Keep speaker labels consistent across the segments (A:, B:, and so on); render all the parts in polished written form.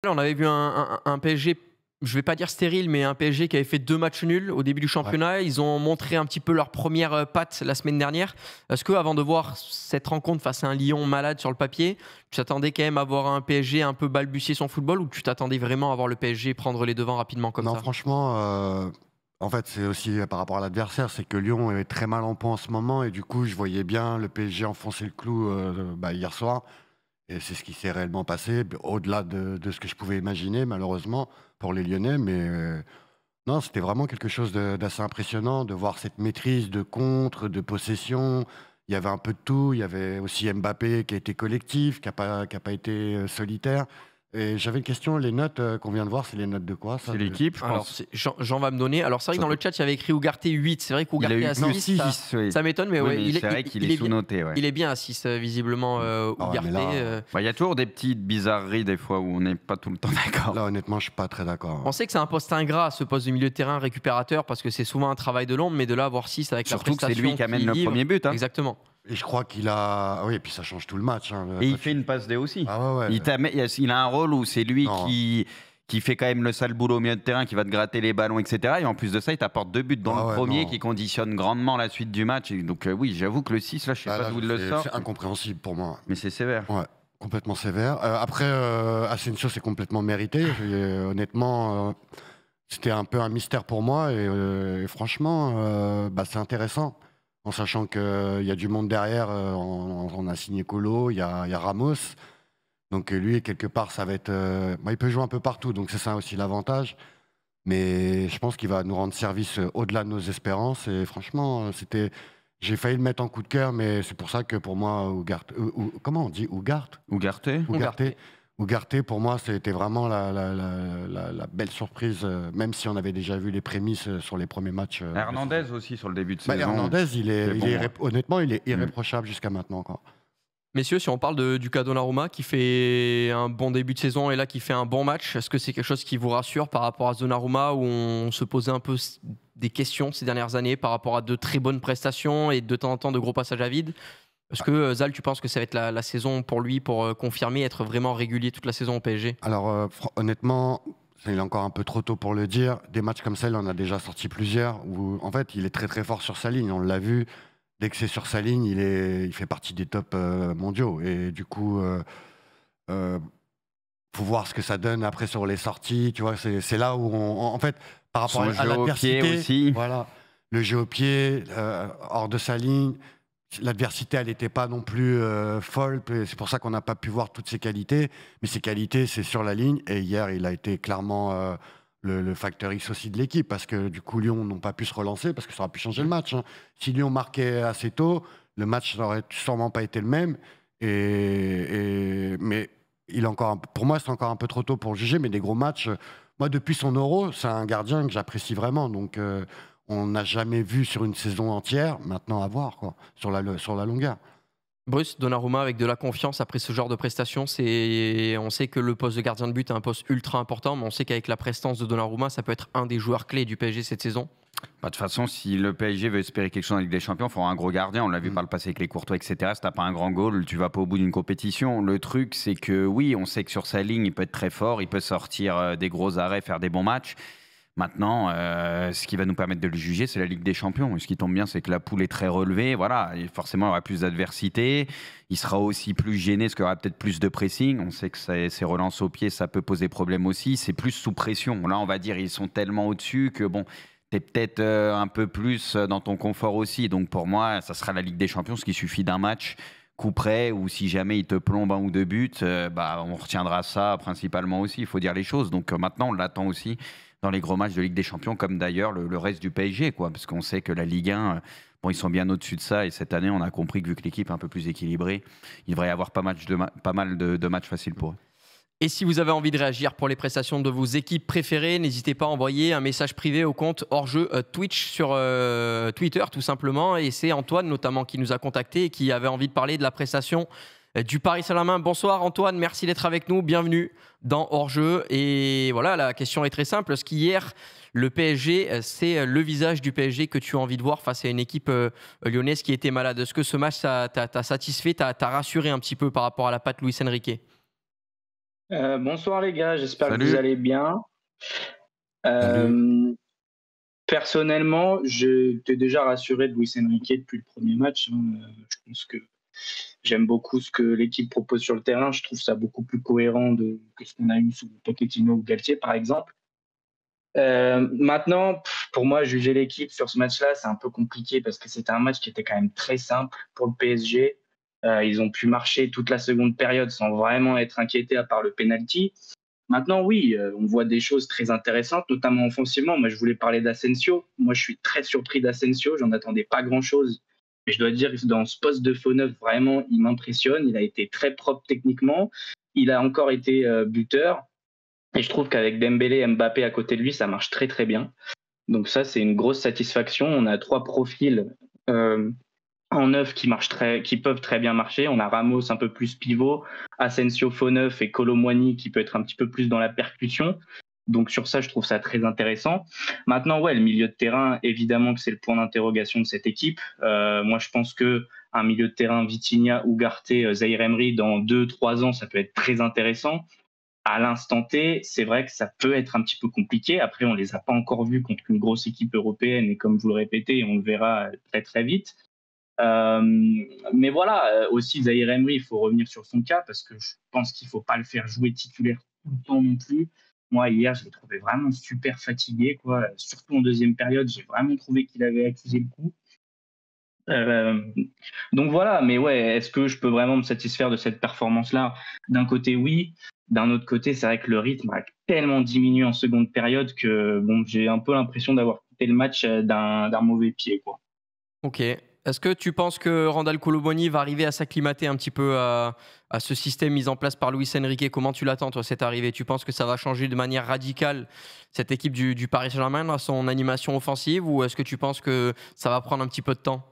A: On avait vu un PSG, je vais pas dire stérile, mais un PSG qui avait fait 2 matchs nuls au début du championnat. Ouais. Ils ont montré un petit peu leur première patte la semaine dernière. Est-ce que, avant de voir cette rencontre face à un Lyon malade sur le papier, tu t'attendais quand même à voir un PSG un peu balbutier son football, ou tu t'attendais vraiment à voir le PSG prendre les devants rapidement comme
B: Non,
A: ça?
B: franchement, en fait, c'est aussi par rapport à l'adversaire, c'est que Lyon est très mal en point en ce moment et du coup, je voyais bien le PSG enfoncer le clou hier soir. Et c'est ce qui s'est réellement passé, au-delà de ce que je pouvais imaginer, malheureusement, pour les Lyonnais. Mais non, c'était vraiment quelque chose d'assez impressionnant de voir cette maîtrise de contre, de possession. Il y avait un peu de tout. Il y avait aussi Mbappé qui a été collectif, qui a pas été solitaire. Et j'avais une question, les notes qu'on vient de voir, c'est les notes de quoi ça
C: C'est l'équipe, je
A: Alors,
C: pense.
A: Jean va me donner. Alors, c'est vrai que
C: Ça
A: dans le
C: peut-
A: chat, il y avait écrit Ougarté 8. C'est vrai
C: Il a
A: qu'Ougarté
C: eu
A: à
C: plus
A: 6,
C: 6, oui.
A: ça m'étonne, mais
C: Oui,
A: ouais,
C: mais c'est vrai qu'il est sous-noté. Ouais.
A: il est bien à 6, visiblement,
B: Ah ouais,
A: Ougarté.
B: mais là-
C: Bah, il y a toujours des petites bizarreries des fois où on n'est pas tout le temps d'accord.
B: Là, honnêtement, je suis pas très d'accord.
A: On sait que c'est un poste ingrat, ce poste de milieu de terrain récupérateur, parce que c'est souvent un travail de l'ombre, mais de là avoir 6 avec
C: Surtout
A: la
C: que c'est
A: prestation
C: lui qui amène
A: qu'il
C: le
A: livre.
C: premier but. Hein.
A: Exactement.
B: Et je crois qu'il a... Oui, et puis ça change tout le match. Hein,
C: Et il fait une passe D aussi.
B: Ah ouais, ouais.
C: Il a un rôle où c'est lui
B: Non.
C: qui fait quand même le sale boulot au milieu de terrain, qui va te gratter les ballons, etc. Et en plus de ça, il t'apporte 2 buts dans
B: Ah
C: le
B: ouais,
C: premier
B: non.
C: qui conditionne grandement la suite du match. Et donc oui, j'avoue que le 6, là, je sais
B: Ah,
C: pas
B: là,
C: d'où il le sort.
B: c'est incompréhensible pour moi.
C: Mais c'est sévère.
B: Ouais, complètement sévère. Après, Asensio, c'est complètement mérité. Honnêtement, c'était un peu un mystère pour moi. Et franchement, c'est intéressant. En sachant qu'il y a du monde derrière. On a signé Colo, il y a Ramos. Donc lui, quelque part, ça va être... il peut jouer un peu partout. Donc c'est ça aussi l'avantage. Mais je pense qu'il va nous rendre service au-delà de nos espérances. Et franchement, j'ai failli le mettre en coup de cœur, mais c'est pour ça que pour moi, comment on dit Ugarte?
C: Ougarté.
B: Ugarte. Ugarte, pour moi, c'était vraiment la belle surprise, même si on avait déjà vu les prémices sur les premiers matchs.
C: Hernandez aussi sur le début de saison.
B: Hernandez,
C: c'est bon, ouais.
B: honnêtement, il est irréprochable jusqu'à maintenant, quoi.
A: Messieurs, si on parle du cas Donnarumma qui fait un bon début de saison et là qui fait un bon match, est-ce que c'est quelque chose qui vous rassure par rapport à Donnarumma, où on se posait un peu des questions ces dernières années par rapport à de très bonnes prestations et de temps en temps de gros passages à vide? Est-ce que, Zal, tu penses que ça va être la saison pour lui pour confirmer, être vraiment régulier toute la saison au PSG?
B: Alors, honnêtement, il est encore un peu trop tôt pour le dire. Des matchs comme ça, il en a déjà sorti plusieurs, où en fait, il est très très fort sur sa ligne. On l'a vu. Dès que c'est sur sa ligne, il fait partie des tops mondiaux. Et du coup, faut voir ce que ça donne après sur les sorties. Tu vois, c'est là où en fait, par rapport
C: Son
B: à
C: jeu au pied
B: l'adversité,
C: aussi.
B: voilà, le jeu au pied, hors de sa ligne, l'adversité, elle n'était pas non plus folle. C'est pour ça qu'on n'a pas pu voir toutes ses qualités. Mais ses qualités, c'est sur la ligne. Et hier, il a été clairement le facteur X aussi de l'équipe, parce que du coup, Lyon n'ont pas pu se relancer, parce que ça aurait pu changer le match. Hein. Si Lyon marquait assez tôt, le match n'aurait sûrement pas été le même. Mais pour moi, c'est encore un peu trop tôt pour juger, mais des gros matchs. Moi, depuis son Euro, c'est un gardien que j'apprécie vraiment. Donc, on n'a jamais vu sur une saison entière. Maintenant, à voir, quoi, sur la longueur.
A: Bruce, Donnarumma avec de la confiance après ce genre de prestations, on sait que le poste de gardien de but est un poste ultra important, mais on sait qu'avec la prestance de Donnarumma, ça peut être un des joueurs clés du PSG cette saison.
C: Bah, de toute façon, si le PSG veut espérer quelque chose en Ligue des Champions, il faut un gros gardien. On l'a vu par le passé avec les Courtois, etc. Si t'as pas un grand goal, tu vas pas au bout d'une compétition. Le truc, c'est que oui, on sait que sur sa ligne, il peut être très fort, il peut sortir des gros arrêts, faire des bons matchs. Maintenant, ce qui va nous permettre de le juger, c'est la Ligue des Champions. Et ce qui tombe bien, c'est que la poule est très relevée. Voilà, et forcément, il y aura plus d'adversité. Il sera aussi plus gêné, parce qu'il y aura peut-être plus de pressing. On sait que ces relances au pied, ça peut poser problème aussi. C'est plus sous pression. Là, on va dire, ils sont tellement au-dessus que bon, t'es peut-être un peu plus dans ton confort aussi. Donc pour moi, ça sera la Ligue des Champions, ce qui suffit d'un match coup près, ou si jamais il te plombe 1 ou 2 buts, on retiendra ça principalement aussi, il faut dire les choses. Donc maintenant, on l'attend aussi dans les gros matchs de Ligue des Champions, comme d'ailleurs le reste du PSG, quoi, parce qu'on sait que la Ligue 1, bon, ils sont bien au-dessus de ça, et cette année, on a compris que vu que l'équipe est un peu plus équilibrée, il devrait y avoir pas mal de matchs faciles pour eux.
A: Et si vous avez envie de réagir pour les prestations de vos équipes préférées, n'hésitez pas à envoyer un message privé au compte hors-jeu Twitch sur Twitter, tout simplement. Et c'est Antoine, notamment, qui nous a contacté et qui avait envie de parler de la prestation du Paris Saint-Germain. Bonsoir Antoine, merci d'être avec nous. Bienvenue dans Hors-jeu. Et voilà, la question est très simple. Est-ce qu'hier, le PSG, c'est le visage du PSG que tu as envie de voir face à une équipe lyonnaise qui était malade? Est-ce que ce match t'a satisfait, t'a rassuré un petit peu par rapport à la patte Luis Enrique?
D: Bonsoir les gars, j'espère que
C: Salut.
D: vous allez bien.
B: Salut.
D: Euh, Personnellement, je t'ai déjà rassuré de Luis Enrique depuis le premier match, hein. Je pense que j'aime beaucoup ce que l'équipe propose sur le terrain. Je trouve ça beaucoup plus cohérent que ce qu'on a eu sous Pochettino ou Galtier, par exemple. Maintenant, pour moi, juger l'équipe sur ce match-là, c'est un peu compliqué parce que c'était un match qui était quand même très simple pour le PSG. Ils ont pu marcher toute la seconde période sans vraiment être inquiétés à part le penalty. Maintenant, oui, on voit des choses très intéressantes, notamment offensivement. Moi, je voulais parler d'Asensio. Moi, je suis très surpris d'Asensio. J'en attendais pas grand-chose. Mais je dois dire que dans ce poste de faux neuf, vraiment, il m'impressionne. Il a été très propre techniquement. Il a encore été buteur. Et je trouve qu'avec Dembélé et Mbappé à côté de lui, ça marche très, très bien. Donc ça, c'est une grosse satisfaction. On a 3 profils euh, en neuf qui peuvent très bien marcher. On a Ramos un peu plus pivot, Asensio faux neuf et Kolo Muani qui peut être un petit peu plus dans la percussion. Donc sur ça, je trouve ça très intéressant. Maintenant, ouais, le milieu de terrain, évidemment que c'est le point d'interrogation de cette équipe. Moi, je pense que un milieu de terrain Vitinha, Ugarte, Zaïre Emery, dans 2-3 ans, ça peut être très intéressant. À l'instant T, c'est vrai que ça peut être un petit peu compliqué. Après, on les a pas encore vus contre une grosse équipe européenne et comme vous le répétez, on le verra très très vite. Euh, mais voilà, aussi Zaïre Emery, il faut revenir sur son cas parce que je pense qu'il ne faut pas le faire jouer titulaire tout le temps non plus. Moi, hier, je l'ai trouvé vraiment super fatigué, quoi. Surtout en deuxième période, j'ai vraiment trouvé qu'il avait accusé le coup. Euh, donc voilà, mais ouais, est-ce que je peux vraiment me satisfaire de cette performance-là? D'un côté, oui. D'un autre côté, c'est vrai que le rythme a tellement diminué en seconde période que bon, j'ai un peu l'impression d'avoir quitté le match d'un mauvais pied, quoi.
A: Ok. Est-ce que tu penses que Randal Kolo Muani va arriver à s'acclimater un petit peu à ce système mis en place par Luis Enrique? Comment tu l'attends, toi, cette arrivée? Tu penses que ça va changer de manière radicale cette équipe du Paris Saint-Germain dans son animation offensive ou est-ce que tu penses que ça va prendre un petit peu de temps?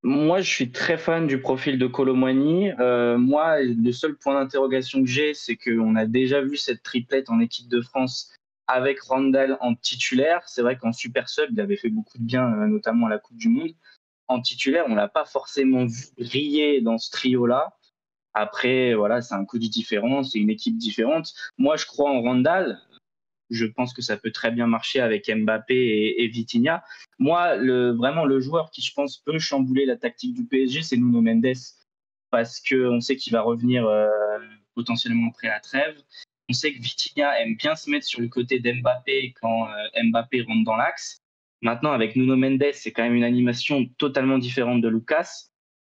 D: Moi, je suis très fan du profil de Kolo Muani. Moi, le seul point d'interrogation que j'ai, c'est qu'on a déjà vu cette triplette en équipe de France avec Randall en titulaire. C'est vrai qu'en super sub, il avait fait beaucoup de bien, notamment à la Coupe du Monde. En titulaire, on l'a pas forcément vu briller dans ce trio-là. Après, voilà, c'est un coach différent, c'est une équipe différente. Moi, je crois en Randall. Je pense que ça peut très bien marcher avec Mbappé et Vitinha. Moi, vraiment, le joueur qui, je pense, peut chambouler la tactique du PSG, c'est Nuno Mendes, parce qu'on sait qu'il va revenir potentiellement après la trêve. On sait que Vitinha aime bien se mettre sur le côté d'Mbappé quand Mbappé rentre dans l'axe. Maintenant, avec Nuno Mendes, c'est quand même une animation totalement différente de Lucas.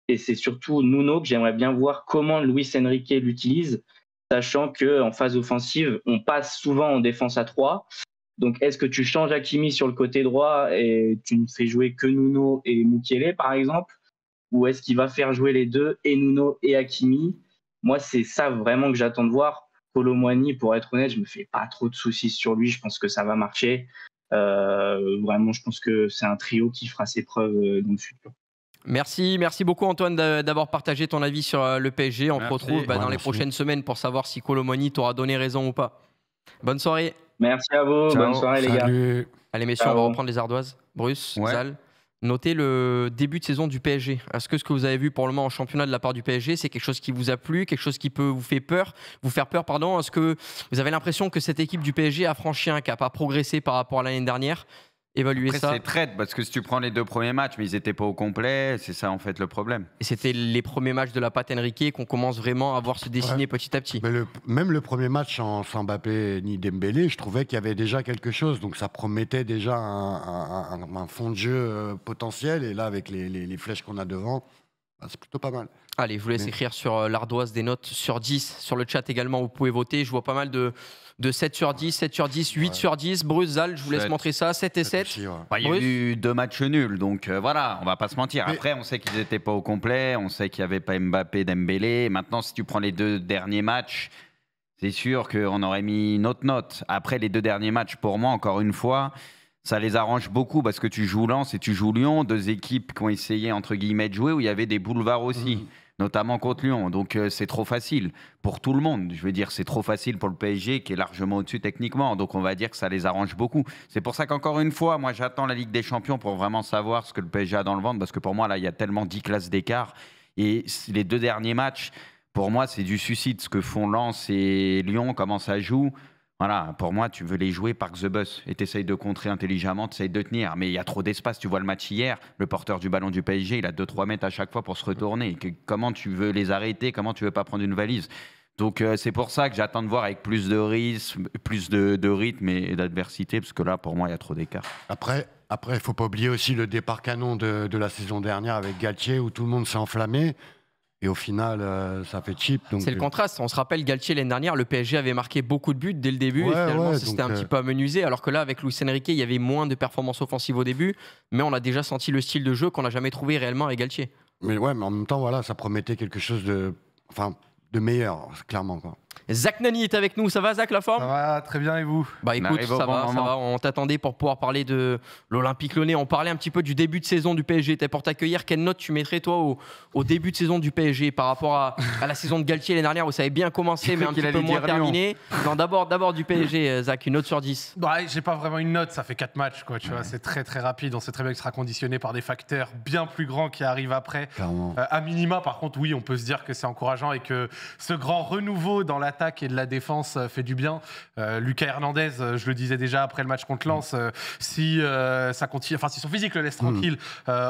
D: Et c'est surtout Nuno que j'aimerais bien voir comment Luis Enrique l'utilise, sachant qu'en phase offensive, on passe souvent en défense à 3. Donc, est-ce que tu changes Hakimi sur le côté droit et tu ne fais jouer que Nuno et Mukiele, par exemple? Ou est-ce qu'il va faire jouer les deux, et Nuno et Hakimi? Moi, c'est ça vraiment que j'attends de voir. Kolo Muani, pour être honnête, je me fais pas trop de soucis sur lui. Je pense que ça va marcher. Vraiment, je pense que c'est un trio qui fera ses preuves dans le futur.
A: Merci beaucoup Antoine d'avoir partagé ton avis sur le PSG. On te
C: Merci.
A: retrouve dans les
B: Merci.
A: prochaines semaines pour savoir si Kolo Muani t'aura donné raison ou pas. Bonne soirée.
D: Merci à vous.
C: Ciao.
D: Bonne soirée, les gars.
B: Salut.
A: Allez messieurs, on va
D: Ciao.
A: reprendre les ardoises. Bruce,
C: Ouais.
A: Zal, notez le début de saison du PSG. Est-ce que ce que vous avez vu pour le moment en championnat de la part du PSG, c'est quelque chose qui vous a plu, quelque chose qui peut vous faire peur, pardon. Est-ce que vous avez l'impression que cette équipe du PSG a franchi un cap, a progressé par rapport à l'année dernière? Évaluer
C: Après,
A: ça.
C: c'est traite parce que si tu prends les 2 premiers matchs, mais ils n'étaient pas au complet, c'est ça en fait le problème.
A: Et c'était les premiers matchs de la patte Enrique qu'on commence vraiment à voir se dessiner petit à petit.
B: Mais même le premier match sans Mbappé ni Dembélé, je trouvais qu'il y avait déjà quelque chose. Donc ça promettait déjà un fond de jeu potentiel. Et là, avec les flèches qu'on a devant, bah, c'est plutôt pas mal.
A: Allez, je vous laisse
B: Mais-
A: écrire sur l'ardoise des notes sur 10. Sur le chat également, vous pouvez voter. Je vois pas mal de 7 sur 10, 7 sur 10, 8
B: Ouais.
A: sur 10. Bruce, Zal, je vous laisse
C: 7.
A: montrer ça. 7 et 7.
B: Aussi, ouais.
C: Bah, il y a
A: Bruce
C: eu 2 matchs nuls, donc voilà, on va pas se mentir.
B: Mais-
C: Après, on sait qu'ils n'étaient pas au complet, on sait qu'il n'y avait pas Mbappé, Dembélé. Maintenant, si tu prends les 2 derniers matchs, c'est sûr qu'on aurait mis notre note. Après, les 2 derniers matchs, pour moi, encore une fois, ça les arrange beaucoup parce que tu joues Lens et tu joues Lyon, 2 équipes qui ont essayé, entre guillemets, de jouer, où il y avait des boulevards aussi. Notamment contre Lyon. Donc c'est trop facile pour tout le monde. Je veux dire, c'est trop facile pour le PSG qui est largement au-dessus techniquement. Donc on va dire que ça les arrange beaucoup. C'est pour ça qu'encore une fois, moi j'attends la Ligue des Champions pour vraiment savoir ce que le PSG a dans le ventre. Parce que pour moi, là, il y a tellement 10 classes d'écart. Et les 2 derniers matchs, Pour moi, c'est du suicide ce que font Lens et Lyon, comment ça joue. Voilà, pour moi, tu veux les jouer par the bus et tu essayes de contrer intelligemment, tu essayes de tenir. Mais il y a trop d'espace. Tu vois le match hier, le porteur du ballon du PSG, il a 2-3 mètres à chaque fois pour se retourner. Comment tu veux les arrêter? Comment tu veux pas prendre une valise? Donc c'est pour ça que j'attends de voir avec plus de rythme et d'adversité, parce que là, pour moi, il y a trop d'écart.
B: Après, il ne faut pas oublier aussi le départ canon de la saison dernière avec Galtier, où tout le monde s'est enflammé. Et au final, ça fait cheap.
A: C'est le contraste. On se rappelle, Galtier, l'année dernière, le PSG avait marqué beaucoup de buts dès le début. Et finalement, c'était un petit peu amenuisé. Alors que là, avec Luis Enrique, il y avait moins de performances offensives au début. Mais on a déjà senti le style de jeu qu'on n'a jamais trouvé réellement avec Galtier.
B: Mais en même temps, voilà, ça promettait quelque chose de meilleur, clairement, quoi.
A: Zach Nani est avec nous. Ça va, Zach, la forme?
E: Ça va très bien, et vous?
A: Bah écoute, ça va. On t'attendait pour pouvoir parler de l'Olympique Lyonnais. On parlait un petit peu du début de saison du PSG. T'es pour t'accueillir. Quelle note tu mettrais, toi, au début de saison du PSG par rapport à la saison de Galtier l'année dernière où ça avait bien commencé, mais un petit peu moins terminé? Non, d'abord du PSG, Zach, une note sur 10.
E: Bah, j'ai pas vraiment une note. Ça fait 4 matchs, quoi. Tu vois, c'est très très rapide. On sait très bien que ce sera conditionné par des facteurs bien plus grands qui arrivent après. À minima, par contre, oui, on peut se dire que c'est encourageant et que ce grand renouveau dans l'attaque et de la défense fait du bien. Lucas Hernandez, je le disais déjà après le match contre Lens, si ça continue, enfin si son physique le laisse tranquille,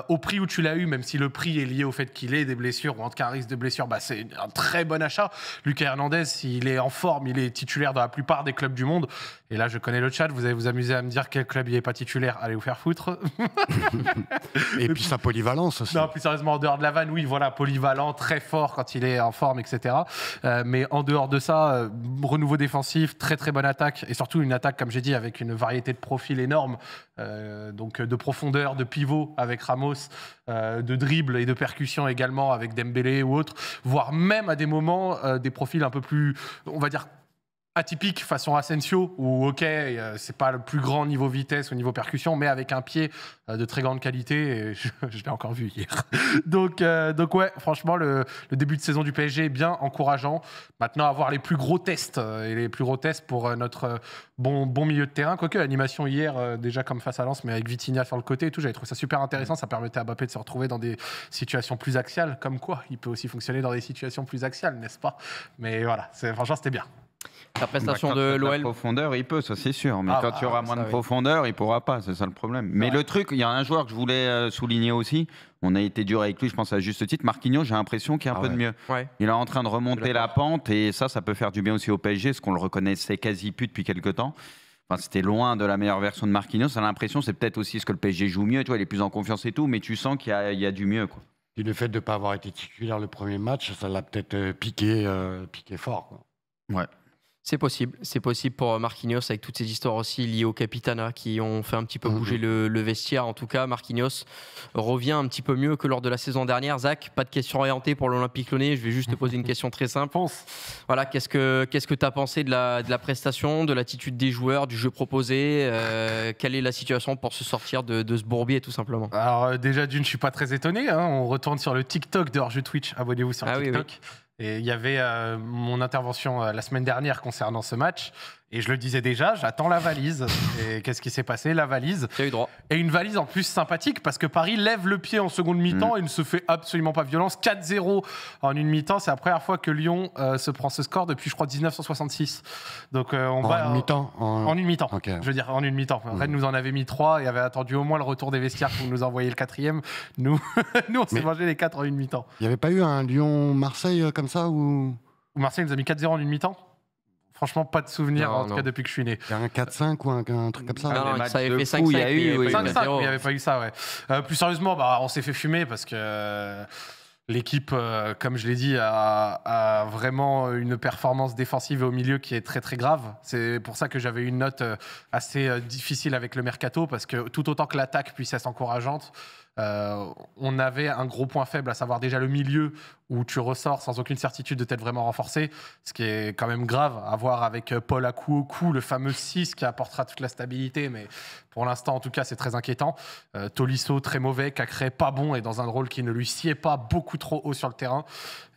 E: au prix où tu l'as eu, même si le prix est lié au fait qu'il ait des blessures ou en tout cas un risque de blessure, bah c'est un très bon achat. Lucas Hernandez, s'il est en forme, il est titulaire dans la plupart des clubs du monde. Et là, je connais le chat, vous allez vous amuser à me dire quel club il n'est pas titulaire. Allez vous faire foutre.
B: Et puis sa polyvalence aussi.
E: Non, plus sérieusement, en dehors de la vanne, oui, voilà, polyvalent, très fort quand il est en forme, etc. Mais en dehors de ça, renouveau défensif, très très bonne attaque, et surtout une attaque, comme j'ai dit, avec une variété de profils énorme, donc de profondeur, de pivot avec Ramos, de dribble et de percussion également avec Dembélé ou autre, voire même à des moments des profils un peu plus, on va dire, atypique façon Asensio, où ok, c'est pas le plus grand niveau vitesse ou niveau percussion, mais avec un pied de très grande qualité, et je l'ai encore vu hier. donc ouais, franchement, le début de saison du PSG est bien encourageant. Maintenant, avoir les plus gros tests, et les plus gros tests pour notre bon milieu de terrain, quoique l'animation hier, déjà comme face à Lens, mais avec Vitinha sur le côté et tout, j'avais trouvé ça super intéressant, ça permettait à Mbappé de se retrouver dans des situations plus axiales, comme quoi il peut aussi fonctionner dans des situations plus axiales, n'est-ce pas? Mais voilà, franchement, c'était bien.
A: La prestation de
C: l'OL.
A: l'OL.
C: Profondeur, il peut, ça c'est sûr. Mais quand il y aura moins de profondeur, il ne pourra pas. C'est ça le problème. Mais le truc, il y a un joueur que je voulais souligner aussi. On a été dur avec lui, je pense à juste titre. Marquinhos, j'ai l'impression qu'il y a un peu de mieux.
A: Ouais.
C: Il est en train de remonter la pente et ça peut faire du bien aussi au PSG, parce qu'on le reconnaissait quasi plus depuis quelques temps. Enfin, c'était loin de la meilleure version de Marquinhos. On a l'impression, c'est peut-être aussi ce que le PSG joue mieux. Tu vois, il est plus en confiance et tout, mais tu sens qu'il y a du mieux, quoi.
B: Et le fait de ne pas avoir été titulaire le premier match, ça l'a peut-être piqué fort, quoi.
C: Ouais.
A: C'est possible pour Marquinhos, avec toutes ces histoires aussi liées au Capitana qui ont fait un petit peu bouger le vestiaire. En tout cas, Marquinhos revient un petit peu mieux que lors de la saison dernière. Zach, pas de question orientée pour l'Olympique Lyonnais. Je vais juste te poser une question très simple. Voilà, qu'est-ce que tu as pensé de la prestation, de l'attitude des joueurs, du jeu proposé? Quelle est la situation pour se sortir de ce bourbier, tout simplement?
E: Alors déjà, d'une, je suis pas très étonné. On retourne sur le TikTok de hors-jeu Twitch. Abonnez-vous sur TikTok. Oui. Et il y avait mon intervention la semaine dernière concernant ce match. Et je le disais déjà, j'attends la valise. Et qu'est-ce qui s'est passé? La valise.
A: Tu as eu droit.
E: Et une valise en plus sympathique, parce que Paris lève le pied en seconde mi-temps et ne se fait absolument pas violence. 4-0 en une mi-temps. C'est la première fois que Lyon se prend ce score depuis, je crois, 1966. Donc on va
B: en mi-temps.
E: En une mi-temps.
B: Okay.
E: Je veux dire, en une mi-temps. Rennes nous en avait mis 3 et avait attendu au moins le retour des vestiaires pour nous envoyer le 4e. Nous, on s'est mangé les 4 en une mi-temps.
B: Il n'y avait pas eu un Lyon-Marseille comme ça où
E: Marseille nous a mis 4-0 en une mi-temps? Franchement, pas de souvenir, en tout cas, depuis que je suis né.
B: Il y a un 4-5 ou un truc comme ça?
A: Non, ça avait fait 5-5.
C: Il y a eu
E: 5-5, il n'y avait pas eu ça, ouais. Plus sérieusement, on s'est fait fumer parce que l'équipe, comme je l'ai dit, a vraiment une performance défensive et au milieu qui est très très grave. C'est pour ça que j'avais une note assez difficile avec le mercato, parce que tout autant que l'attaque puisse être encourageante, on avait un gros point faible, à savoir déjà le milieu, où tu ressors sans aucune certitude de t'être vraiment renforcé, ce qui est quand même grave à voir avec Paul Akouokou, le fameux 6 qui apportera toute la stabilité, mais pour l'instant en tout cas c'est très inquiétant. Tolisso très mauvais, Cacré pas bon et dans un rôle qui ne lui sied pas, beaucoup trop haut sur le terrain,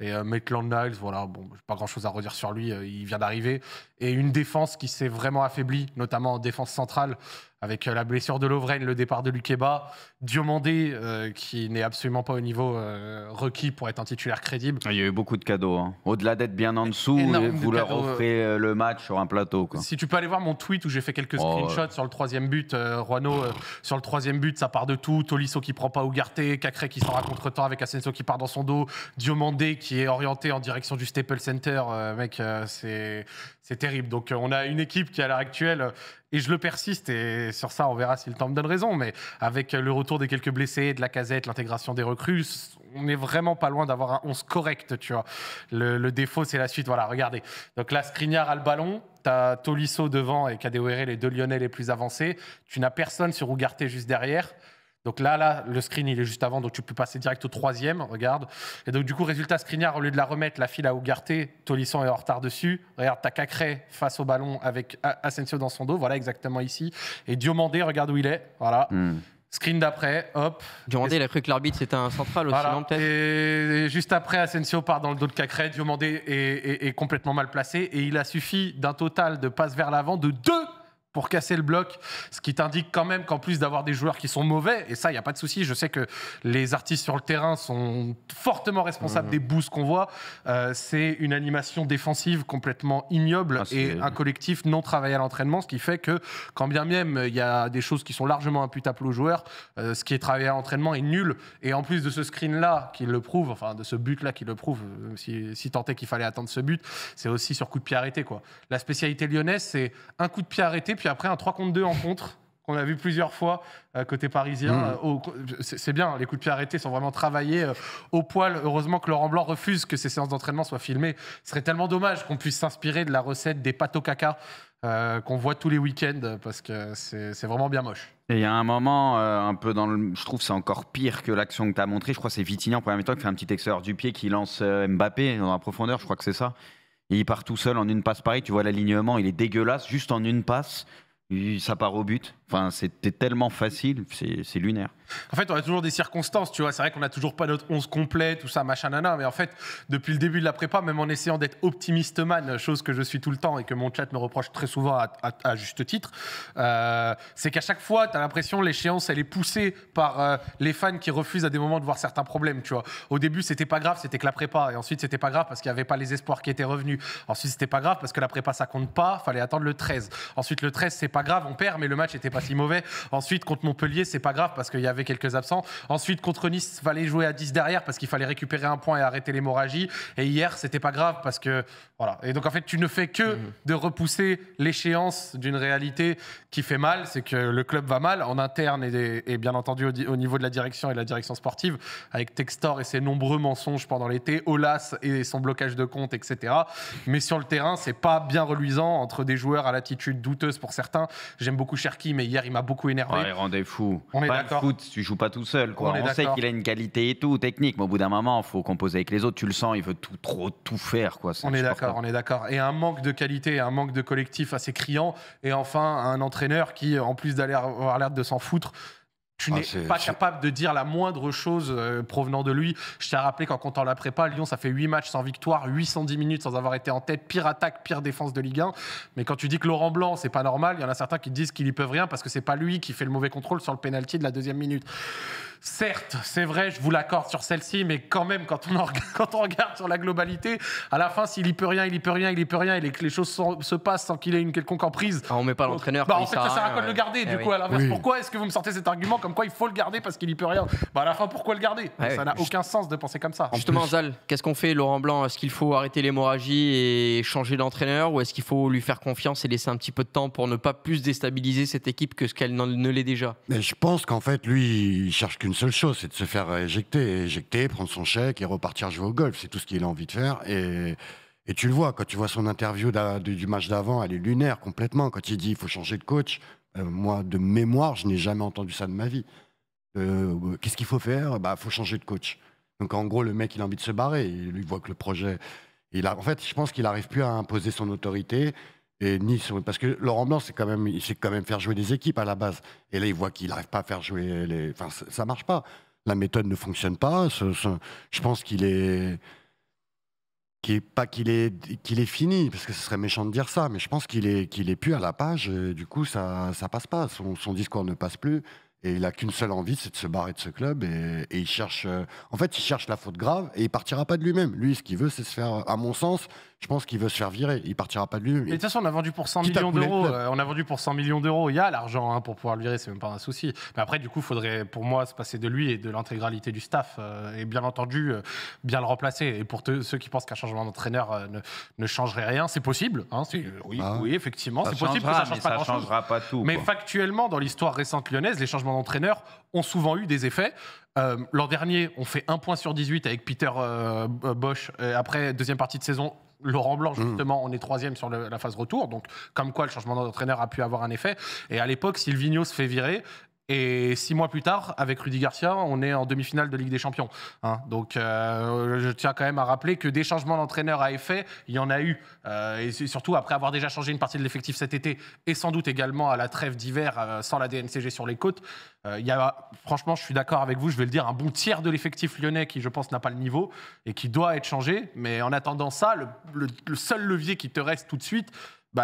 E: et Maitland-Niles, voilà, bon, pas grand chose à redire sur lui, il vient d'arriver, et une défense qui s'est vraiment affaiblie, notamment en défense centrale, avec la blessure de Lovren, le départ de Lukeba, Diomandé, qui n'est absolument pas au niveau requis pour être un titulaire crédible.
C: Il y a eu beaucoup de cadeaux. Hein. Au-delà d'être bien en dessous, vous leur offrez le match sur un plateau. Quoi.
E: Si tu peux aller voir mon tweet où j'ai fait quelques screenshots sur le 3e but, Ruano, sur le 3e but, ça part de tout. Tolisso qui prend pas Ugarte, Cacré qui sort à contre-temps avec Asensio qui part dans son dos, Diomandé qui est orienté en direction du Staples Center. Mec, c'est terrible. Donc on a une équipe qui à l'heure actuelle, et je le persiste, et sur ça on verra si le temps me donne raison, mais avec le retour des quelques blessés, de Lacazette, l'intégration des recrues, on est vraiment pas loin d'avoir un 11 correct, tu vois. Le défaut c'est la suite, voilà, regardez. Donc là, Skriniar a le ballon, t'as Tolisso devant et Kadewere, les deux Lyonnais les plus avancés, tu n'as personne sur Ugarte juste derrière. Donc là, le screen, il est juste avant, donc tu peux passer direct au 3e, regarde. Et donc du coup, résultat, Skriniar, au lieu de la remettre, la file à Ugarte, Tolisso est en retard dessus. Regarde, t'as Cacré face au ballon avec Asensio dans son dos, voilà, exactement ici. Et Diomandé, regarde où il est, voilà. Screen d'après, hop.
A: Diomandé, il a cru que l'arbitre c'était un central aussi,
E: voilà.
A: non, peut-être.
E: Et juste après, Asensio part dans le dos de Cacré, Diomandé est complètement mal placé, et il a suffi d'un total de passes vers l'avant de 2 pour casser le bloc, ce qui t'indique quand même qu'en plus d'avoir des joueurs qui sont mauvais, et ça, il n'y a pas de souci, je sais que les artistes sur le terrain sont fortement responsables des boosts qu'on voit, c'est une animation défensive complètement ignoble et un collectif non travaillé à l'entraînement, ce qui fait que quand bien même il y a des choses qui sont largement imputables aux joueurs, ce qui est travaillé à l'entraînement est nul, et en plus de ce screen-là qui le prouve, enfin de ce but-là qui le prouve, si tant est qu'il fallait attendre ce but, c'est aussi sur coup de pied arrêté, quoi. La spécialité lyonnaise, c'est un coup de pied arrêté, puis après un 3 contre 2 en contre, qu'on a vu plusieurs fois côté parisien. C'est bien, les coups de pied arrêtés sont vraiment travaillés au poil. Heureusement que Laurent Blanc refuse que ces séances d'entraînement soient filmées. Ce serait tellement dommage qu'on puisse s'inspirer de la recette des pâtes au caca qu'on voit tous les week-ends, parce que c'est vraiment bien moche.
C: Et il y a un moment, un peu dans le... Je trouve que c'est encore pire que l'action que tu as montrée. Je crois que c'est Vitinha en première mi-temps qui fait un petit extérieur du pied qui lance Mbappé dans la profondeur, je crois que c'est ça. Et il part tout seul en une passe pareil, tu vois l'alignement, il est dégueulasse, juste en une passe, ça part au but. Enfin, c'était tellement facile, c'est lunaire.
E: En fait, on a toujours des circonstances, tu vois. C'est vrai qu'on n'a toujours pas notre 11 complet, tout ça, machin, nana. Mais en fait, depuis le début de la prépa, même en essayant d'être optimiste man, chose que je suis tout le temps et que mon chat me reproche très souvent à juste titre, c'est qu'à chaque fois, tu as l'impression l'échéance, elle est poussée par les fans qui refusent à des moments de voir certains problèmes, tu vois. Au début, c'était pas grave, c'était que la prépa. Et ensuite, c'était pas grave parce qu'il n'y avait pas les espoirs qui étaient revenus. Ensuite, c'était pas grave parce que la prépa, ça compte pas. Fallait attendre le 13. Ensuite, le 13, c'est pas grave, on perd, mais le match était pas si mauvais. Ensuite, contre Montpellier, c'est pas grave parce qu'il y avait quelques absents. Ensuite, contre Nice, il fallait jouer à 10 derrière parce qu'il fallait récupérer un point et arrêter l'hémorragie. Et hier, c'était pas grave parce que... Voilà. Et donc, en fait, tu ne fais que de repousser l'échéance d'une réalité qui fait mal. C'est que le club va mal en interne et bien entendu au niveau de la direction et de la direction sportive, avec Textor et ses nombreux mensonges pendant l'été, Olas et son blocage de compte, etc. Mais sur le terrain, c'est pas bien reluisant entre des joueurs à l'attitude douteuse pour certains. J'aime beaucoup Cherki, mais hier, il m'a beaucoup énervé.
C: Ouais, rendez fou.
E: On est
C: pas
E: d'accord.
C: le foot, tu joues pas tout seul. Quoi. On sait qu'il a une qualité et tout, technique, mais au bout d'un moment, il faut composer avec les autres. Tu le sens, il veut tout faire. Quoi.
E: On est d'accord. Et un manque de qualité, un manque de collectif assez criant. Et enfin, un entraîneur qui, en plus d'aller avoir l'air de s'en foutre, tu n'es pas capable de dire la moindre chose provenant de lui. Je t'ai rappelé qu'en comptant la prépa, Lyon, ça fait 8 matchs sans victoire, 810 minutes sans avoir été en tête, pire attaque, pire défense de Ligue 1. Mais quand tu dis que Laurent Blanc, c'est pas normal, il y en a certains qui disent qu'ils y peuvent rien parce que c'est pas lui qui fait le mauvais contrôle sur le pénalty de la 2e minute. Certes, c'est vrai, je vous l'accorde sur celle-ci, mais quand même, quand on regarde sur la globalité, à la fin, s'il y peut rien, et que les choses se passent sans qu'il ait une quelconque emprise.
A: On met pas l'entraîneur.
E: En fait, ça sert à quoi de le garder, du coup, à l'inverse. Pourquoi est-ce que vous me sortez cet argument comme quoi il faut le garder parce qu'il y peut rien? À la fin, pourquoi le garder? Ça n'a aucun sens de penser comme ça.
A: Justement, Zal, qu'est-ce qu'on fait, Laurent Blanc? Est-ce qu'il faut arrêter l'hémorragie et changer d'entraîneur, ou est-ce qu'il faut lui faire confiance et laisser un petit peu de temps pour ne pas plus déstabiliser cette équipe que ce qu'elle ne l'est déjà?
B: Mais je pense qu'en fait, lui, il cherche qu'une seule chose, c'est de se faire éjecter, prendre son chèque et repartir jouer au golf. C'est tout ce qu'il a envie de faire. Et tu le vois, quand tu vois son interview du match d'avant, elle est lunaire complètement. Quand il dit il faut changer de coach, moi, de mémoire, je n'ai jamais entendu ça de ma vie. Qu'est-ce qu'il faut faire? Faut changer de coach. Donc en gros, le mec, il a envie de se barrer. Il voit que le projet... En fait, je pense qu'il n'arrive plus à imposer son autorité. Parce que Laurent Blanc, il sait quand même faire jouer des équipes à la base. Et là, il voit qu'il n'arrive pas à faire jouer Enfin, ça marche pas. La méthode ne fonctionne pas. Je pense qu'il est... pas qu'il est fini, parce que ce serait méchant de dire ça, mais je pense qu'il est plus à la page. Et du coup, ça passe pas. Son discours ne passe plus. Et il a qu'une seule envie, c'est de se barrer de ce club. Et il cherche, en fait, il cherche la faute grave et il partira pas de lui-même. Lui, ce qu'il veut, c'est se faire, à mon sens, je pense qu'il veut se faire virer. Il partira pas de lui-même.
E: Et de toute façon, on a vendu pour 100
B: Quitte à
E: millions
B: couler le
E: d'euros.
B: club.
E: On a vendu pour 100 millions d'euros. Il y a l'argent pour pouvoir le virer, c'est même pas un souci. Mais après, du coup, il faudrait, pour moi, se passer de lui et de l'intégralité du staff. Et bien entendu, bien le remplacer. Et pour ceux qui pensent qu'un changement d'entraîneur ne changerait rien, c'est possible. Hein, oui, effectivement, c'est possible que ça change pas
C: ça
E: grand-chose.
C: changera pas tout.
E: Mais
C: quoi.
E: factuellement, dans l'histoire récente lyonnaise, les changements d'entraîneur ont souvent eu des effets. L'an dernier, on fait 1 point sur 18 avec Peter Bosch. Après, deuxième partie de saison, Laurent Blanc, justement, on est 3e sur la phase retour. Donc, comme quoi, le changement d'entraîneur a pu avoir un effet. Et à l'époque, Silvino se fait virer. Et 6 mois plus tard, avec Rudy Garcia, on est en demi-finale de Ligue des Champions. Hein. Donc, je tiens quand même à rappeler que des changements d'entraîneur à effet, il y en a eu. Et surtout après avoir déjà changé une partie de l'effectif cet été, et sans doute également à la trêve d'hiver, sans la DNCG sur les côtes. Il y a, franchement, je suis d'accord avec vous, je vais le dire, un bon tiers de l'effectif lyonnais qui, je pense, n'a pas le niveau et qui doit être changé. Mais en attendant ça, le seul levier qui te reste tout de suite,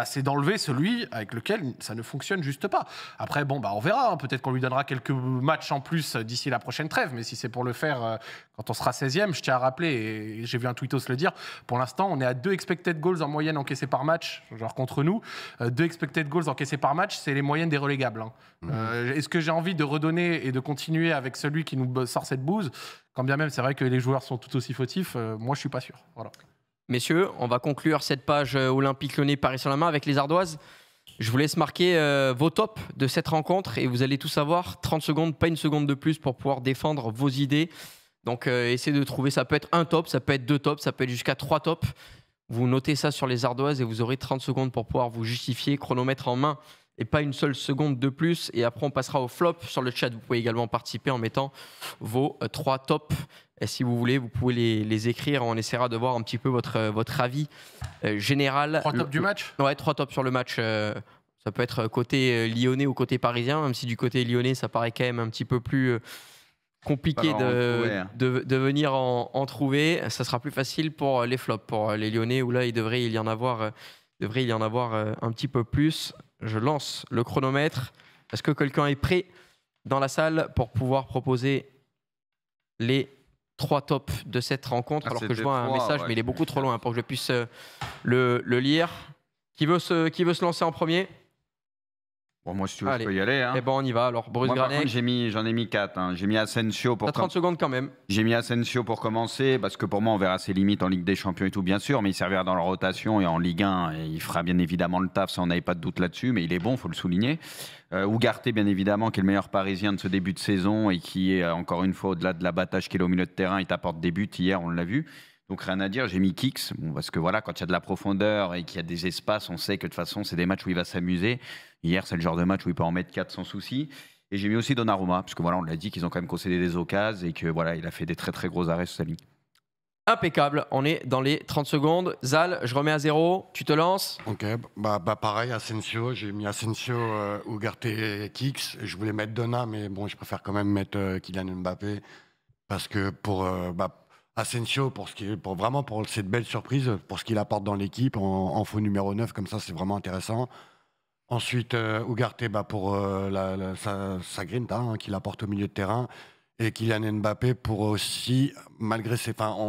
E: c'est d'enlever celui avec lequel ça ne fonctionne juste pas. Après, on verra. Hein. Peut-être qu'on lui donnera quelques matchs en plus d'ici la prochaine trêve. Mais si c'est pour le faire quand on sera 16e, je tiens à rappeler, et j'ai vu un tweetos le dire, pour l'instant, on est à 2 expected goals en moyenne encaissés par match, genre contre nous. 2 expected goals encaissés par match, c'est les moyennes des relégables. Hein. Est-ce que j'ai envie de redonner et de continuer avec celui qui nous sort cette bouse ? Quand bien même, c'est vrai que les joueurs sont tout aussi fautifs. Moi, je suis pas sûr. Voilà.
A: Messieurs, on va conclure cette page Olympique Lyonnais Paris Saint-Germain avec les Ardoises. Je vous laisse marquer vos tops de cette rencontre et vous allez tout savoir. 30 secondes, pas une seconde de plus pour pouvoir défendre vos idées. Donc essayez de trouver, ça peut être un top, ça peut être 2 tops, ça peut être jusqu'à 3 tops. Vous notez ça sur les Ardoises et vous aurez 30 secondes pour pouvoir vous justifier, chronomètre en main et pas une seule seconde de plus. Et après, on passera au flop sur le chat. Vous pouvez également participer en mettant vos 3 tops. Et si vous voulez, vous pouvez les écrire. On essaiera de voir un petit peu votre avis général.
E: 3 tops du match ?
A: Ouais, 3 tops sur le match. Ça peut être côté lyonnais ou côté parisien, même si du côté lyonnais, ça paraît quand même un petit peu plus compliqué de venir en trouver. Ça sera plus facile pour les flops, pour les lyonnais, où là, il devrait y en avoir un petit peu plus. Je lance le chronomètre. Est-ce que quelqu'un est prêt dans la salle pour pouvoir proposer les 3 tops de cette rencontre, alors que je vois un message, mais il est beaucoup trop loin pour que je puisse le lire. Qui veut se lancer en premier ?
C: Bon, moi, si tu veux, je peux y aller. Hein.
A: Et on y va. Alors, Bruce Granek.
C: J'en ai mis 4. Hein. J'ai mis Asensio pour.
A: T'as 30 secondes quand même.
C: J'ai mis Asensio pour commencer, parce que pour moi, on verra ses limites en Ligue des Champions et tout, bien sûr, mais il servira dans la rotation et en Ligue 1. Et il fera bien évidemment le taf, ça, on n'avait pas de doute là-dessus, mais il est bon, il faut le souligner. Ugarte, bien évidemment, qui est le meilleur Parisien de ce début de saison et qui est, encore une fois, au-delà de l'abattage qu'il est au milieu de terrain, il t'apporte des buts. Hier, on l'a vu. Donc rien à dire, j'ai mis Kix, parce que voilà, quand il y a de la profondeur et qu'il y a des espaces, on sait que de toute façon, c'est des matchs où il va s'amuser. Hier, c'est le genre de match où il peut en mettre 4 sans souci. Et j'ai mis aussi Donnarumma, parce que voilà, on l'a dit qu'ils ont quand même concédé des occasions et que voilà, il a fait des très très gros arrêts sur sa ligne.
A: Impeccable, on est dans les 30 secondes. Zal, je remets à 0, tu te lances ?
B: Ok, pareil, Asensio, j'ai mis Asensio, Ugarte et Kix. Je voulais mettre Donna, mais bon, je préfère quand même mettre Kylian Mbappé, parce que pour Asensio, pour cette belle surprise, pour ce qu'il apporte dans l'équipe, en faux numéro 9, comme ça, c'est vraiment intéressant. Ensuite, Ugarte, pour sa grinta qu'il apporte au milieu de terrain. Et Kylian Mbappé pour aussi, malgré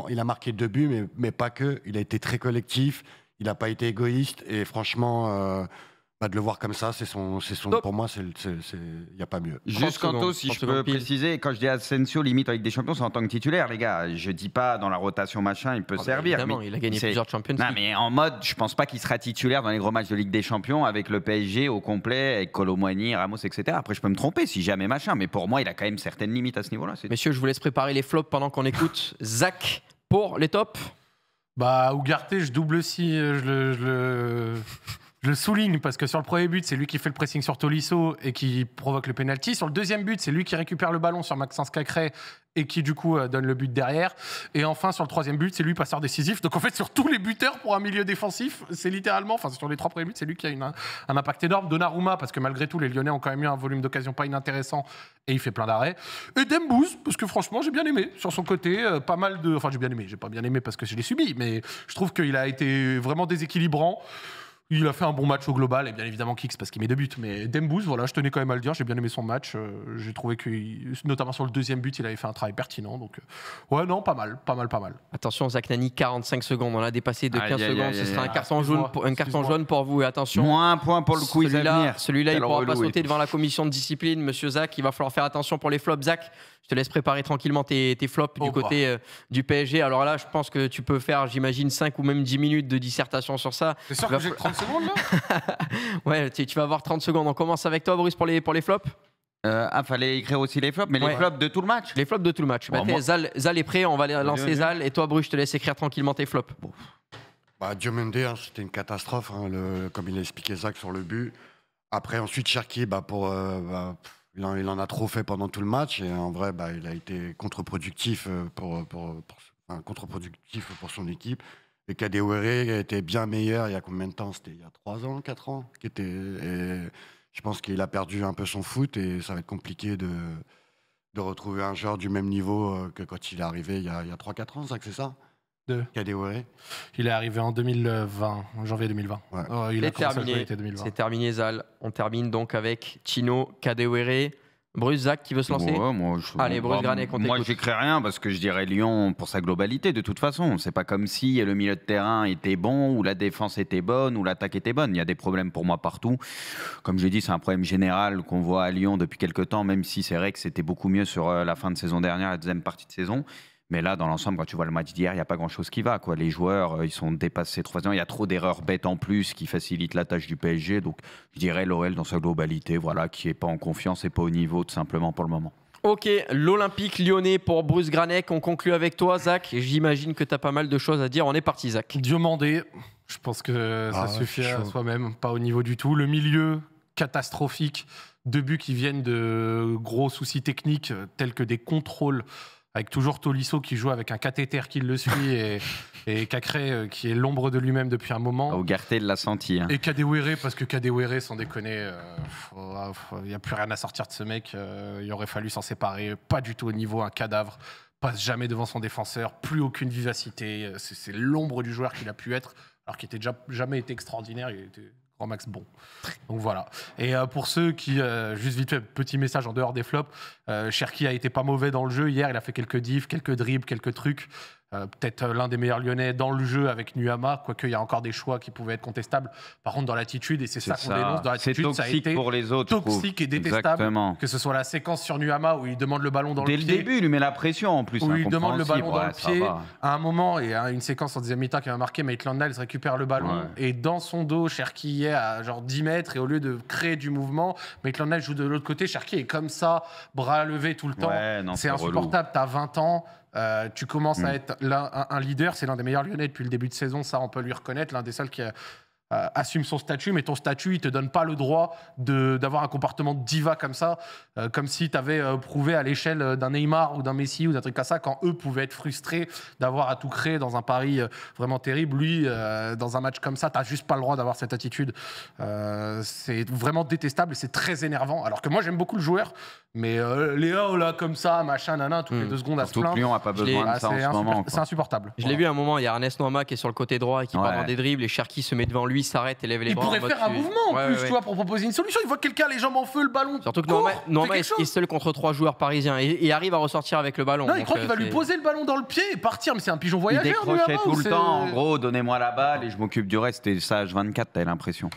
B: il a marqué 2 buts, mais pas que. Il a été très collectif, il n'a pas été égoïste. Et franchement, de le voir comme ça, pour moi, il n'y a pas mieux.
C: Juste Kanto, si je peux préciser, quand je dis Asensio limite avec des champions, c'est en tant que titulaire, les gars. Je dis pas dans la rotation machin, il peut servir.
A: Évidemment, mais il a gagné plusieurs Champions League.
C: Non, mais en mode, je pense pas qu'il sera titulaire dans les gros matchs de Ligue des Champions avec le PSG au complet, avec Kolo Muani, Ramos, etc. Après, je peux me tromper si jamais machin, mais pour moi, il a quand même certaines limites à ce niveau-là.
A: Messieurs, je vous laisse préparer les flops pendant qu'on écoute Zach pour les tops.
E: Ugarte, je double si Je le souligne parce que sur le premier but, c'est lui qui fait le pressing sur Tolisso et qui provoque le penalty. Sur le deuxième but, c'est lui qui récupère le ballon sur Maxence Cacré et qui du coup donne le but derrière. Et enfin, sur le troisième but, c'est lui passeur décisif. Donc en fait, sur tous les buteurs pour un milieu défensif, c'est littéralement, enfin sur les 3 premiers buts, c'est lui qui a un impact énorme. Donnarumma, parce que malgré tout, les Lyonnais ont quand même eu un volume d'occasion pas inintéressant et il fait plein d'arrêts. Et Dembouz, parce que franchement, j'ai bien aimé sur son côté, pas mal de... Enfin, j'ai bien aimé, j'ai pas bien aimé parce que je l'ai subi, mais je trouve qu'il a été vraiment déséquilibrant. Il a fait un bon match au global, et bien évidemment Kicks parce qu'il met 2 buts. Mais Dembouz, voilà, je tenais quand même à le dire, j'ai bien aimé son match. J'ai trouvé que, notamment sur le deuxième but, il avait fait un travail pertinent. Donc, ouais, non, pas mal.
A: Attention, Zach Nani, 45 secondes. On a dépassé de 15 secondes. Ce sera un carton jaune pour vous. Et attention.
C: Moins un point pour le quiz à venir.
A: Celui-là, il ne pourra pas sauter devant la commission de discipline. Monsieur Zach, il va falloir faire attention pour les flops. Zach, je te laisse préparer tranquillement tes flops du côté du PSG. Alors là, je pense que tu peux faire, j'imagine, 5 ou même 10 minutes de dissertation sur ça.
E: C'est sûr que j'ai 30 secondes là.
A: Ouais, tu vas avoir 30 secondes. On commence avec toi, Bruce, pour les flops.
C: Fallait écrire aussi les flops, mais les flops de tout le match.
A: Les flops de tout le match.
C: Bon,
A: Zal est prêt, on va lancer Zal. Et toi, Bruce, je te laisse écrire tranquillement tes flops. Bon.
B: Diomande, c'était une catastrophe, comme il a expliqué Zach sur le but. Après, ensuite, Cherki, il en a trop fait pendant tout le match. Et en vrai, il a été contre-productif contre-productif pour son équipe. Et Kadewere était bien meilleur il y a combien de temps? C'était il y a 3 ans, 4 ans et je pense qu'il a perdu un peu son foot et ça va être compliqué de retrouver un joueur du même niveau que quand il est arrivé il y a 3-4 ans, c'est ça Kadewere.
E: Il est arrivé en 2020, en janvier 2020.
B: Ouais.
A: C'est terminé, Zal. On termine donc avec Chino, Kadewere. Bruce, Zach, qui veut se lancer? Allez, Bruce Granet,
C: moi, j'écris rien parce que je dirais Lyon pour sa globalité, de toute façon. C'est pas comme si le milieu de terrain était bon, ou la défense était bonne, ou l'attaque était bonne. Il y a des problèmes pour moi partout. Comme je l'ai dit, c'est un problème général qu'on voit à Lyon depuis quelques temps, même si c'est vrai que c'était beaucoup mieux sur la fin de saison dernière, la deuxième partie de saison. Mais là, dans l'ensemble, quand tu vois le match d'hier, il n'y a pas grand-chose qui va, quoi. Les joueurs, ils sont dépassés 3 ans. Il y a trop d'erreurs bêtes en plus qui facilitent la tâche du PSG. Donc, je dirais l'OL dans sa globalité, voilà, qui n'est pas en confiance et pas au niveau, tout simplement, pour le moment.
A: Ok, l'Olympique lyonnais pour Bruce Granet. On conclut avec toi, Zach. J'imagine que tu as pas mal de choses à dire. On est parti, Zach.
E: Diomandé, je pense que ça suffit à soi-même. Pas au niveau du tout. Le milieu, catastrophique. 2 buts qui viennent de gros soucis techniques, tels que des contrôles, avec toujours Tolisso qui joue avec un cathéter qui le suit et Cacré qui est l'ombre de lui-même depuis un moment.
C: Ougarté l'a senti. Hein.
E: Et Kadewere, parce que Kadewere, sans déconner, il n'y a plus rien à sortir de ce mec. Il aurait fallu s'en séparer. Pas du tout au niveau, un cadavre. Passe jamais devant son défenseur. Plus aucune vivacité. C'est l'ombre du joueur qu'il a pu être, alors qu'il n'était jamais été extraordinaire. Il était grand max bon. Donc voilà. Et pour ceux qui, juste vite fait, petit message en dehors des flops, Cherki a été pas mauvais dans le jeu. Hier, il a fait quelques diffs, quelques dribbles, quelques trucs. Peut-être l'un des meilleurs Lyonnais dans le jeu avec Nuama, quoique il y a encore des choix qui pouvaient être contestables. Par contre, dans l'attitude, et c'est ça qu'on dénonce, dans l'attitude, ça a été
C: pour les autres,
E: toxique et détestable.
C: Exactement.
E: Que ce soit la séquence sur Nuama où il demande le ballon dans le pied.
C: Dès le début, il lui met la pression en plus.
E: Où il demande le ballon dans le pied. À un moment, et une séquence en deuxième mi-temps qui va marquer, Maitland-Niles récupère le ballon et dans son dos, Cherki est à genre 10 mètres et au lieu de créer du mouvement, Maitland-Niles joue de l'autre côté. Cherki est comme ça, bras levés tout le temps. C'est insupportable. T'as 20 ans. Tu commences à être un leader, c'est l'un des meilleurs Lyonnais depuis le début de saison, ça on peut lui reconnaître, l'un des seuls qui assume son statut, mais ton statut il te donne pas le droit d'avoir un comportement de diva comme ça, comme si tu avais prouvé à l'échelle d'un Neymar ou d'un Messi ou d'un truc comme ça, quand eux pouvaient être frustrés d'avoir à tout créer dans un pari vraiment terrible. Lui, dans un match comme ça, t'as juste pas le droit d'avoir cette attitude. C'est vraiment détestable et c'est très énervant, alors que moi j'aime beaucoup le joueur, mais Léo là comme ça, machin, nanan, toutes les 2 secondes à se plaindre.
C: Lyon n'a pas besoin de ça en ce moment.
E: C'est insupportable.
A: Je l'ai vu à un moment, il y a Ernest Noama qui est sur le côté droit et qui part dans des dribbles et Cherki se met devant lui, s'arrête et lève les bras.
E: Il pourrait faire un mouvement en plus, tu vois, pour proposer une solution. Il voit quelqu'un les jambes en feu, le ballon.
A: Surtout que Noama est seul contre 3 joueurs parisiens et arrive à ressortir avec le ballon.
E: Non, il croit qu'il va lui poser le ballon dans le pied et partir, mais c'est un pigeon voyageur.
C: Il décrochait tout le temps, en gros, donnez-moi la balle et je m'occupe du reste. Et ça, H24, t'as l'impression.